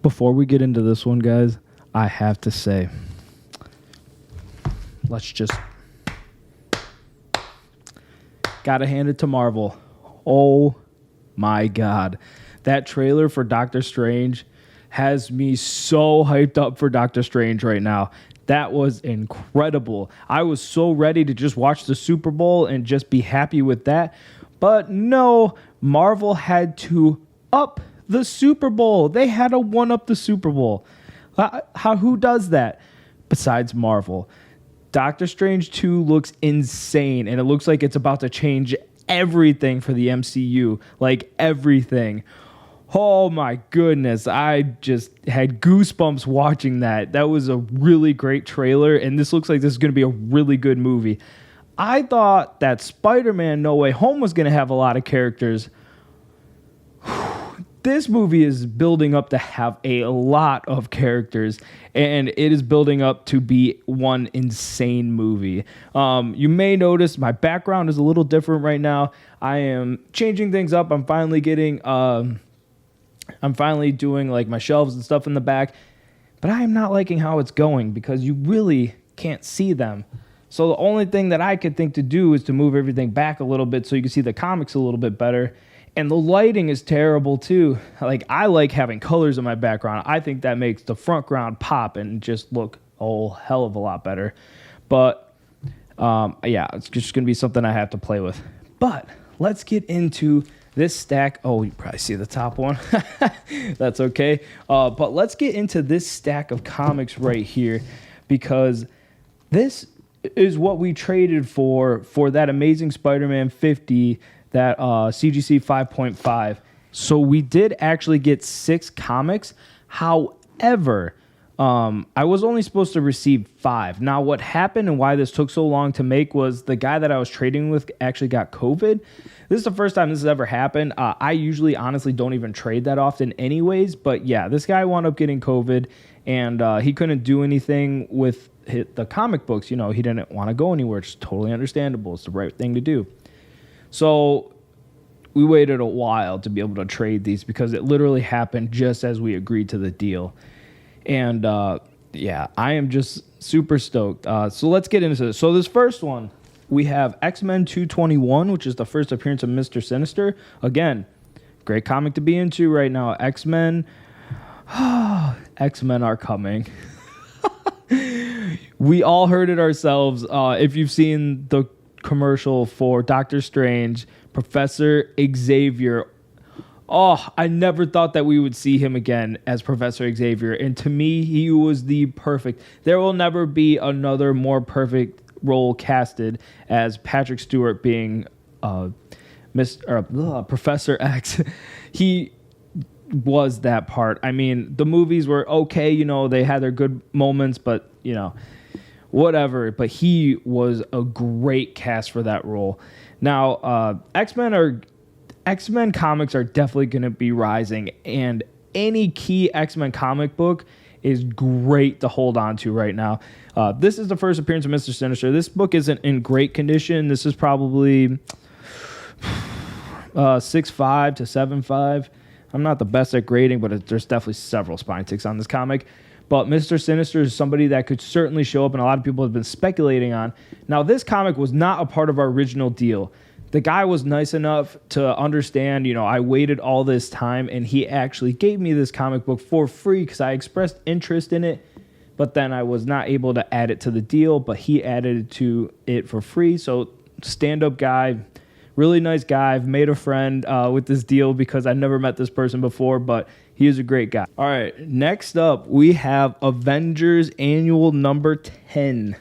Before we get into this one, guys, I have to say, gotta hand it to Marvel. Oh my God. That trailer for Doctor Strange has me so hyped up for Doctor Strange right now. That was incredible. I was so ready to just watch the Super Bowl and just be happy with that. But no, Marvel had to up the Super Bowl. They had to one-up the Super Bowl. Who does that besides Marvel? Doctor Strange 2 looks insane, and it looks like it's about to change everything for the MCU. Like, everything. Oh, my goodness. I just had goosebumps watching that. That was a really great trailer, and this looks like this is going to be a really good movie. I thought that Spider-Man No Way Home was going to have a lot of characters. This movie is building up to have a lot of characters, and it is building up to be one insane movie. You may notice my background is a little different right now. I am changing things up. I'm finally doing like my shelves and stuff in the back, but I am not liking how it's going because you really can't see them. So the only thing that I could think to do is to move everything back a little bit so you can see the comics a little bit better. And the lighting is terrible too. Like, I like having colors in my background. I think that makes the front ground pop and just look a whole hell of a lot better. But yeah, it's just going to be something I have to play with. But let's get into this stack. Oh, you probably see the top one. That's okay. But let's get into this stack of comics right here, because this is what we traded for that Amazing Spider-Man 50, that CGC 5.5. So we did actually get 6 comics. However, I was only supposed to receive 5. Now, what happened and why this took so long to make was the guy that I was trading with actually got COVID. This is the first time this has ever happened. I usually, honestly, don't even trade that often anyways. But yeah, this guy wound up getting COVID, and he couldn't do anything with the comic books. You know, he didn't want to go anywhere. It's totally understandable. It's the right thing to do. So we waited a while to be able to trade these because it literally happened just as we agreed to the deal. And yeah, I am just super stoked. So let's get into this. So this first one, we have XMen 221, which is the first appearance of Mr. Sinister. Again, great comic to be into right now. X-Men are coming. We all heard it ourselves. If you've seen the commercial for Doctor Strange, Professor Xavier. Oh, I never thought that we would see him again as Professor Xavier. And to me, he was the perfect. There will never be another more perfect role casted as Patrick Stewart being Professor X. He was that part. I mean, the movies were okay. You know, they had their good moments, but, you know, whatever. But he was a great cast for that role. Now, X-Men comics are definitely going to be rising, and any key X-Men comic book is great to hold on to right now. This is the first appearance of Mr. Sinister. This book isn't in great condition. This is probably 6.5 to 7.5. I'm not the best at grading, but there's definitely several spine ticks on this comic. But Mr. Sinister is somebody that could certainly show up, and a lot of people have been speculating on. Now, this comic was not a part of our original deal. The guy was nice enough to understand, you know, I waited all this time, and he actually gave me this comic book for free because I expressed interest in it, but then I was not able to add it to the deal, but he added to it for free. So, stand-up guy, really nice guy. I've made a friend with this deal because I never met this person before, but he is a great guy. All right, next up, we have Avengers Annual number 10.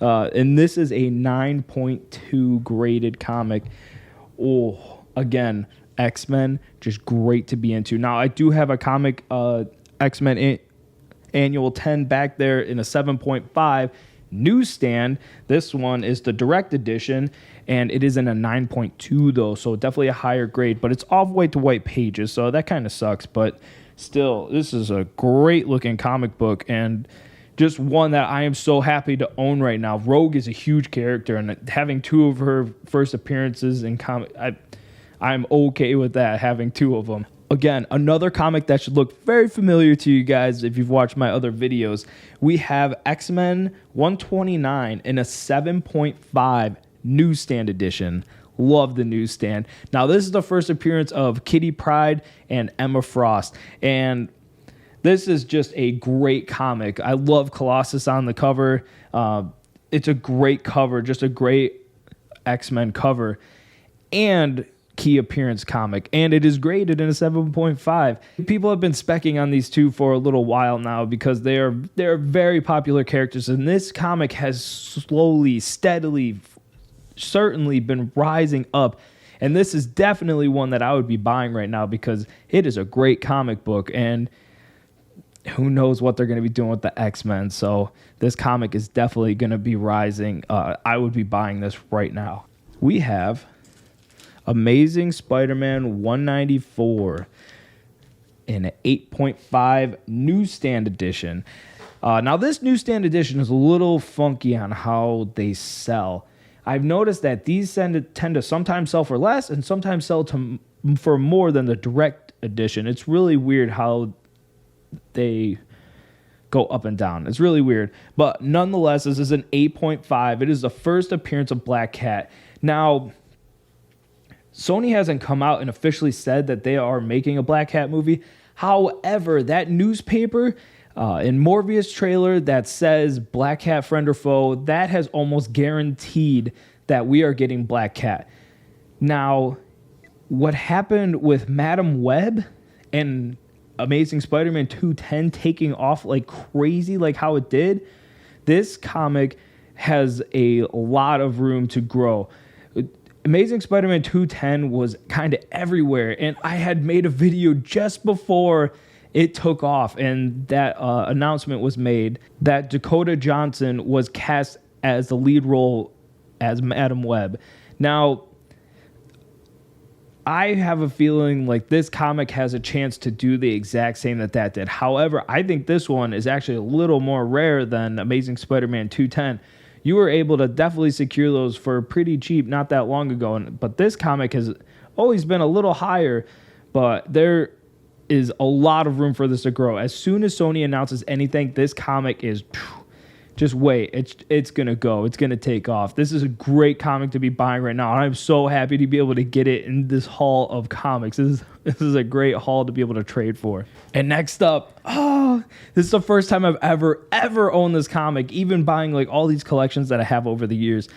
And this is a 9.2 graded comic. Oh, again, X-Men, just great to be into. Now, I do have a comic, X-Men Annual 10 back there in a 7.5 newsstand. This one is the direct edition, and it is in a 9.2 though, so definitely a higher grade, but it's off white to white pages, so that kind of sucks. But still, this is a great looking comic book, and just one that I am so happy to own right now. Rogue is a huge character, and having 2 of her first appearances in comic, I'm okay with that, having 2 of them. Again, another comic that should look very familiar to you guys if you've watched my other videos. We have XMen 129 in a 7.5 newsstand edition. Love the newsstand. Now, this is the first appearance of Kitty Pryde and Emma Frost. And this is just a great comic. I love Colossus on the cover. It's a great cover, just a great X-Men cover. And key appearance comic, and it is graded in a 7.5. People have been specking on these two for a little while now because they're very popular characters, and this comic has slowly, steadily, certainly been rising up, and this is definitely one that I would be buying right now because it is a great comic book, and who knows what they're going to be doing with the X-Men, so this comic is definitely going to be rising. I would be buying this right now. We have Amazing Spider-Man 194 in an 8.5 newsstand edition. Now, this newsstand edition is a little funky on how they sell. I've noticed that these tend to sometimes sell for less and sometimes sell for more than the direct edition. It's really weird how they go up and down. It's really weird. But nonetheless, this is an 8.5. It is the first appearance of Black Cat. Now, Sony hasn't come out and officially said that they are making a Black Cat movie. However, that newspaper in Morbius trailer that says Black Cat friend or foe, that has almost guaranteed that we are getting Black Cat. Now, what happened with Madam Web and Amazing Spider-Man 210 taking off like crazy, like how it did, this comic has a lot of room to grow. Amazing Spider-Man 210 was kind of everywhere, and I had made a video just before it took off, and that announcement was made that Dakota Johnson was cast as the lead role as Madam Web. Now, I have a feeling like this comic has a chance to do the exact same that did. However, I think this one is actually a little more rare than Amazing Spider-Man 210. You were able to definitely secure those for pretty cheap not that long ago. But this comic has always been a little higher, but there is a lot of room for this to grow. As soon as Sony announces anything, this comic is... Just wait. It's going to go. It's going to take off. This is a great comic to be buying right now. And I'm so happy to be able to get it in this haul of comics. This is a great haul to be able to trade for. And next up, this is the first time I've ever owned this comic, even buying like all these collections that I have over the years.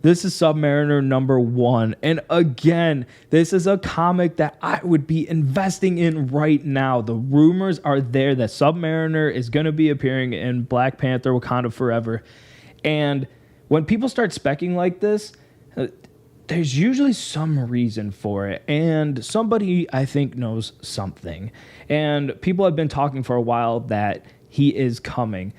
This is Submariner #1. And again, this is a comic that I would be investing in right now. The rumors are there that Submariner is going to be appearing in Black Panther Wakanda Forever. And when people start specking like this, there's usually some reason for it. And somebody, I think, knows something. And people have been talking for a while that he is coming.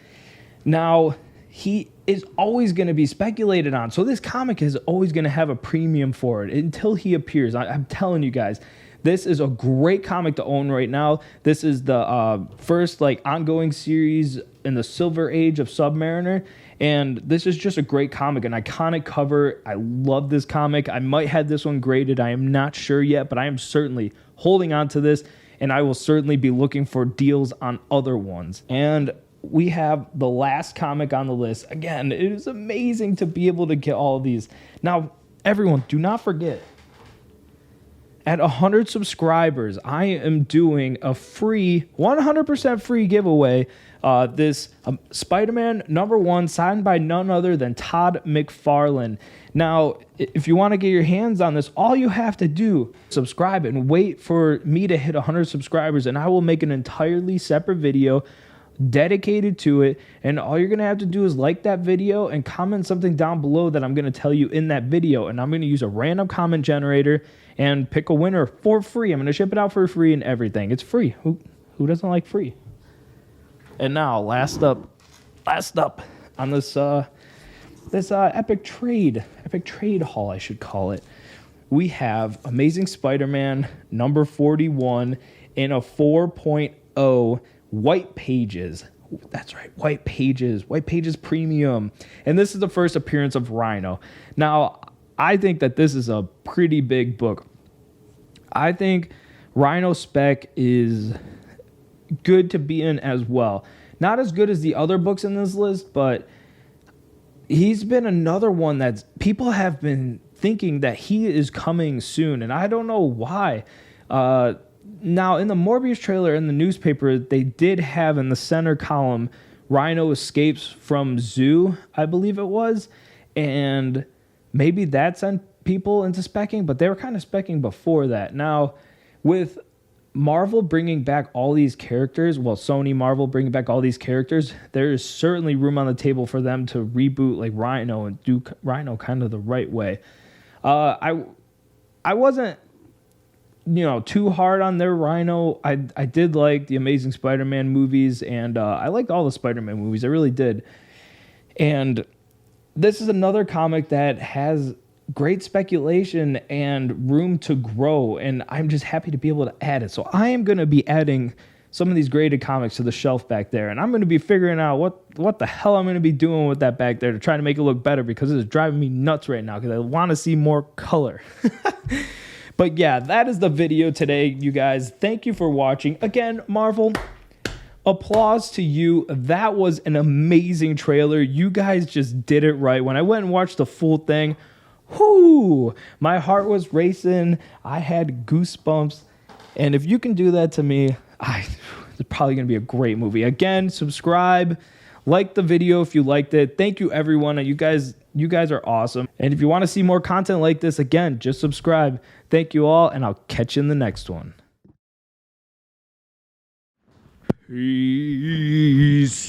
Now, he is always going to be speculated on. So this comic is always going to have a premium for it until he appears. I'm telling you guys, this is a great comic to own right now. This is the first like ongoing series in the Silver Age of Submariner. And this is just a great comic, an iconic cover. I love this comic. I might have this one graded. I am not sure yet, but I am certainly holding on to this. And I will certainly be looking for deals on other ones. And we have the last comic on the list. Again, it is amazing to be able to get all of these. Now, everyone, do not forget, at 100 subscribers, I am doing a free, 100% free giveaway. This Spider-Man #1 signed by none other than Todd McFarlane. Now, if you want to get your hands on this, all you have to do is subscribe and wait for me to hit 100 subscribers, and I will make an entirely separate video dedicated to it, and all you're gonna have to do is like that video and comment something down below that I'm gonna tell you in that video, and I'm gonna use a random comment generator and pick a winner for free. I'm gonna ship it out for free and everything. It's free. Who doesn't like free? And now, last up on this epic trade haul, I should call it. We have Amazing Spider-Man #41 in a 4.0 White Pages. That's right, White Pages Premium. And this is the first appearance of Rhino. Now, I think that this is a pretty big book. I think Rhino spec is good to be in as well. Not as good as the other books in this list, but he's been another one that people have been thinking that he is coming soon, and I don't know why. Now, in the Morbius trailer in the newspaper, they did have in the center column, Rhino escapes from zoo, I believe it was, and maybe that sent people into specking, but they were kind of specking before that. Now, with Marvel bringing back all these characters, well, Sony Marvel bringing back all these characters, there is certainly room on the table for them to reboot like Rhino and do Rhino kind of the right way. I wasn't, too hard on their Rhino. I did like the Amazing Spider-Man movies, and I liked all the Spider-Man movies. I really did. And this is another comic that has great speculation and room to grow, and I'm just happy to be able to add it. So I am going to be adding some of these graded comics to the shelf back there, and I'm going to be figuring out what the hell I'm going to be doing with that back there to try to make it look better, because it is driving me nuts right now because I want to see more color. But yeah, that is the video today, you guys. Thank you for watching. Again, Marvel, applause to you. That was an amazing trailer. You guys just did it right. When I went and watched the full thing, whoo, my heart was racing. I had goosebumps. And if you can do that to me, it's probably going to be a great movie. Again, subscribe, like the video if you liked it. Thank you, everyone. You guys are awesome. And if you want to see more content like this, again, just subscribe. Thank you all, and I'll catch you in the next one. Peace.